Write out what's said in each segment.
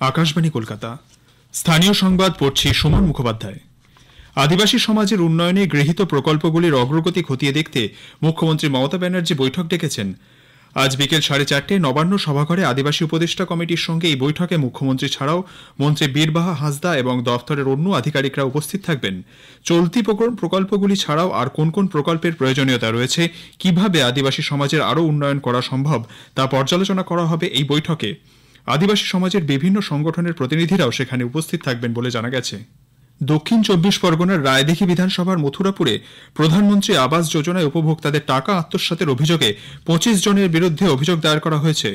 আকাশবাণী কলকাতা। স্থানীয় সংবাদ পড়ছি সুমন মুখোপাধ্যায়। আদিবাসী সমাজের উন্নয়নে গৃহীত প্রকল্পগুলির অগ্রগতি খতিয়ে দেখতে মুখ্যমন্ত্রী মমতা ব্যানার্জি বৈঠক ডেকেছেন। আজ বিকেল 4:30টায় নবান্ন সভাঘরে আদিবাসী উপদেষ্টা কমিটির সঙ্গে এই বৈঠকে মুখ্যমন্ত্রী ছাড়াও মন্ত্রী বীরবাহা হাঁসদা এবং দফতরের অন্য আধিকারিকরা উপস্থিত থাকবেন। চলতি প্রকল্পগুলি ছাড়াও আর কোন কোন প্রকল্পের প্রয়োজনীয়তা রয়েছে, কিভাবে আদিবাসী সমাজের আরও উন্নয়ন করা সম্ভব তা পর্যালোচনা করা হবে এই বৈঠকে। আদিবাসী সমাজের বিভিন্ন সংগঠনের প্রতিনিধিরাও সেখানে উপস্থিত থাকবেন বলে জানা গেছে। দক্ষিণ 24 পরগনার রায়দিঘি বিধানসভার মথুরাপুরে প্রধানমন্ত্রী আবাস যোজনায় উপভোক্তাদের টাকা আত্মসাতের অভিযোগে 25 জনের বিরুদ্ধে অভিযোগ দায়ের করা হয়েছে।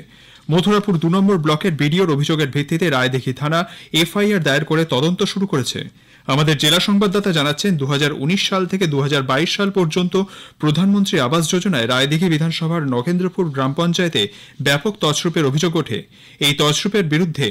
মথুরাপুর 2 নম্বর ব্লকের বিডিওর অভিযোগের ভিত্তিতে রায়দিঘি থানা এফআইআর দায়ের করে তদন্ত শুরু করেছে। আমাদের জেলা সংবাদদাতা জানাচ্ছেন, 2019 সাল থেকে 2022 সাল পর্যন্ত প্রধানমন্ত্রী আবাস যোজনায় রায়দিঘি বিধানসভার নগেন্দ্রপুর গ্রাম পঞ্চায়েতে ব্যাপক তছরূপের অভিযোগ ওঠে। এই তছরূপের বিরুদ্ধে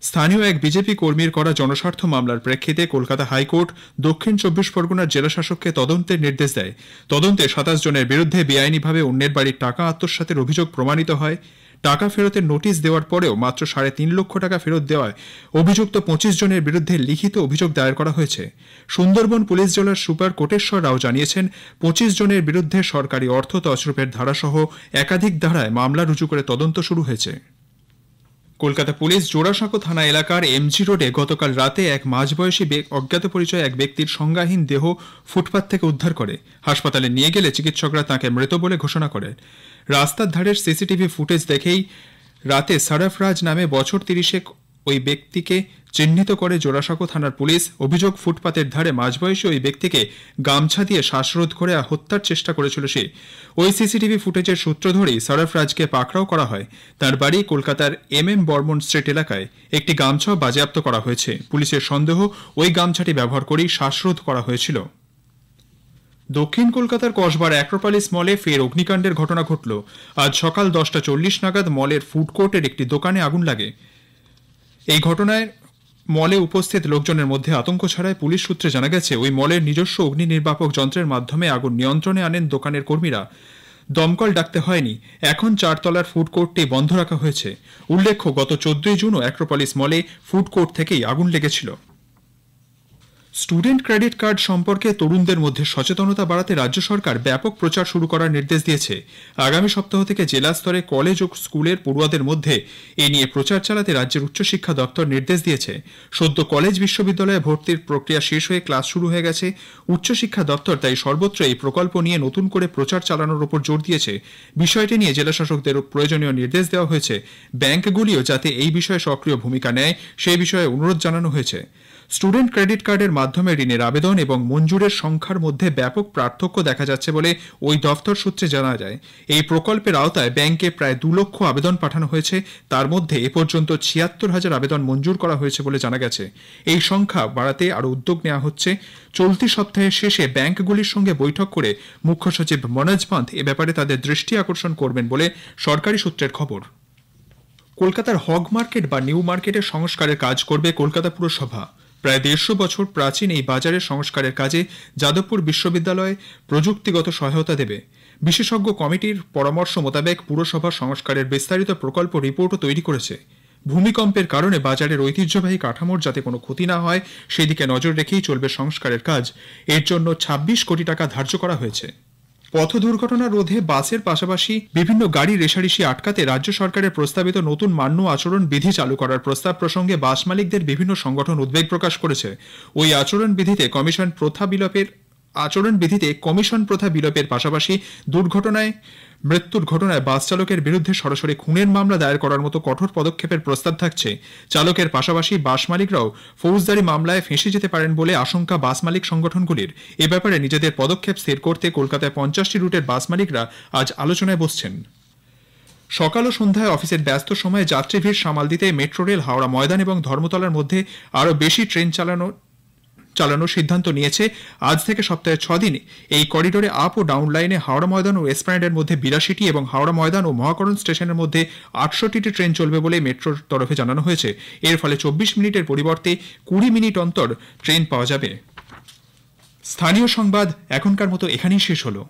স্থানীয় এক বিজেপি কর্মীর করা জনস্বার্থ মামলার প্রেক্ষিতে কলকাতা হাইকোর্ট দক্ষিণ 24 পরগনার জেলাশাসককে তদন্তের নির্দেশ দেয়। তদন্তে 27 জনের বিরুদ্ধে বেআইনিভাবে অন্যের বাড়ির টাকা আত্মসাতের অভিযোগ প্রমাণিত হয়। টাকা ফেরতের নোটিশ দেওয়ার পরেও মাত্র 3.5 লক্ষ টাকা ফেরত দেওয়ায় অভিযুক্ত 25 জনের বিরুদ্ধে লিখিত অভিযোগ দায়ের করা হয়েছে। সুন্দরবন পুলিশ জেলার সুপার কোটেশ্বর রাও জানিয়েছেন, 25 জনের বিরুদ্ধে সরকারি অর্থ তছরূপের ধারাসহ একাধিক ধারায় মামলা রুজু করে তদন্ত শুরু হয়েছে। কলকাতা পুলিশ জোড়াসাঁকো থানা এলাকার এমজি রোডে গতকাল রাতে এক মাঝবয়সী অজ্ঞাত পরিচয় এক ব্যক্তির সংজ্ঞাহীন দেহ ফুটপাত থেকে উদ্ধার করে। হাসপাতালে নিয়ে গেলে চিকিৎসকরা তাঁকে মৃত বলে ঘোষণা করেন। রাস্তার ধারের সিসিটিভি ফুটেজ দেখেই রাতে সারাফরাজ নামে বছর 30 ওই ব্যক্তিকে চিহ্নিত করে জোড়াসাঁকো থানার পুলিশ। অভিযোগ, ফুটপাতের ধারে মাঝবয়সী ওই ব্যক্তিকে গামছা দিয়ে শ্বাসরোধ করে হত্যার চেষ্টা করেছিল সে। ওই সিসিটিভি ফুটেজের সূত্র ধরেই সারাফরাজকে পাকড়াও করা হয়। তার বাড়ি কলকাতার MM বর্মন স্ট্রিট এলাকায়। একটি গামছাও বাজেয়াপ্ত করা হয়েছে। পুলিশের সন্দেহ, ওই গামছাটি ব্যবহার করেই শ্বাসরোধ করা হয়েছিল। দক্ষিণ কলকাতার কসবার অ্যাক্রোপলিস মলে ফের অগ্নিকাণ্ডের ঘটনা ঘটল। আজ সকাল 10:40 নাগাদ মলের ফুড কোর্টের একটি দোকানে আগুন লাগে। এই ঘটনায় মলে উপস্থিত লোকজনের মধ্যে আতঙ্ক ছড়ায়। পুলিশ সূত্রে জানা গেছে, ওই মলের নিজস্ব অগ্নি নির্বাপক যন্ত্রের মাধ্যমে আগুন নিয়ন্ত্রণে আনেন দোকানের কর্মীরা। দমকল ডাকতে হয়নি। এখন 4 তলার ফুড কোর্টটি বন্ধ রাখা হয়েছে। উল্লেখ্য, গত 14 জুনও অ্যাক্রোপলিস মলে ফুড কোর্ট থেকেই আগুন লেগেছিল। স্টুডেন্ট ক্রেডিট কার্ড সম্পর্কে তরুণদের মধ্যে সচেতনতা বাড়াতে রাজ্য সরকার ব্যাপক প্রচার শুরু করার নির্দেশ দিয়েছে। আগামী সপ্তাহ থেকে জেলা স্তরে কলেজ ও স্কুলের পড়ুয়াদের মধ্যে এ নিয়ে প্রচার চালাতে রাজ্যের উচ্চশিক্ষা দপ্তর নির্দেশ দিয়েছে। সদ্য কলেজ বিশ্ববিদ্যালয়ে ভর্তির প্রক্রিয়া শেষ হয়ে ক্লাস শুরু হয়ে গেছে। উচ্চশিক্ষা দপ্তর তাই সর্বত্র এই প্রকল্প নিয়ে নতুন করে প্রচার চালানোর উপর জোর দিয়েছে। বিষয়টি নিয়ে জেলাশাসকদের প্রয়োজনীয় নির্দেশ দেওয়া হয়েছে। ব্যাংকগুলিও যাতে এই বিষয়ে সক্রিয় ভূমিকা নেয় সেই বিষয়ে অনুরোধ জানানো হয়েছে। স্টুডেন্ট ক্রেডিট কার্ডের মাধ্যমে ঋণের আবেদন এবং মঞ্জুরের সংখ্যার মধ্যে ব্যাপক পার্থক্য দেখা যাচ্ছে বলে ওই দফতর সূত্রে জানা যায়। এই প্রকল্পের আওতায় ব্যাংকে প্রায় 2 লক্ষ আবেদন পাঠানো হয়েছে। তার মধ্যে এ পর্যন্ত 76,000 আবেদন মঞ্জুর করা হয়েছে বলে জানা গেছে। এই সংখ্যা বাড়াতে আরও উদ্যোগ নেওয়া হচ্ছে। চলতি সপ্তাহের শেষে ব্যাংকগুলির সঙ্গে বৈঠক করে মুখ্য সচিব মনোজ পান্থ এ ব্যাপারে তাদের দৃষ্টি আকর্ষণ করবেন বলে সরকারি সূত্রের খবর। কলকাতার হগ মার্কেট বা নিউ মার্কেটের সংস্কারের কাজ করবে কলকাতা পুরসভা। প্রায় 150 বছর প্রাচীন এই বাজারের সংস্কারের কাজে যাদবপুর বিশ্ববিদ্যালয় প্রযুক্তিগত সহায়তা দেবে। বিশেষজ্ঞ কমিটির পরামর্শ মোতাবেক পুরসভা সংস্কারের বিস্তারিত প্রকল্প রিপোর্টও তৈরি করেছে। ভূমিকম্পের কারণে বাজারের ঐতিহ্যবাহী কাঠামোর যাতে কোনো ক্ষতি না হয় সেদিকে নজর রেখেই চলবে সংস্কারের কাজ। এর জন্য 26 কোটি টাকা ধার্য করা হয়েছে। পথ দুর্ঘটনা রোধে বাসের পাশাপাশি বিভিন্ন গাড়ি রেষারেষি আটকাতে রাজ্য সরকারের প্রস্তাবিত নতুন মান্য আচরণ বিধি চালু করার প্রস্তাব প্রসঙ্গে বাস মালিকদের বিভিন্ন সংগঠন উদ্বেগ প্রকাশ করেছে। ওই আচরণ বিধিতে কমিশন প্রথা বিলোপের পাশাপাশি মৃত্যুর ঘটনায় বাস চালকের বিরুদ্ধে সরাসরি খুনের মামলা দায়ের করার মতো কঠোর পদক্ষেপের প্রস্তাব থাকছে। চালকের পাশাপাশি বাস মালিকরাও ফৌজদারি মামলায় ফেঁসে যেতে পারেন বলে আশঙ্কা বাস মালিক সংগঠনগুলির। এ ব্যাপারে নিজেদের পদক্ষেপ স্থির করতে কলকাতায় 50টি রুটের বাস মালিকরা আজ আলোচনায় বসছেন। সকাল ও সন্ধ্যায় অফিসের ব্যস্ত সময়ে যাত্রী ভিড় সামাল দিতে মেট্রো রেল হাওড়া ময়দান এবং ধর্মতলার মধ্যে আরও বেশি ট্রেন চালানোর সিদ্ধান্ত নিয়েছে। আজ থেকে সপ্তাহে 6 দিন এই করিডোরে আপ ও ডাউন লাইনে হাওড়া ময়দান ও এসপ্ল্যানেডের মধ্যে 82টি এবং হাওড়া ময়দান ও মহাকরণ স্টেশনের মধ্যে 68টি ট্রেন চলবে বলে মেট্রোর তরফে জানানো হয়েছে। এর ফলে 24 মিনিটের পরিবর্তে 20 মিনিট অন্তর ট্রেন পাওয়া যাবে। স্থানীয় সংবাদ এখনকার মতো এখানেই শেষ হলো।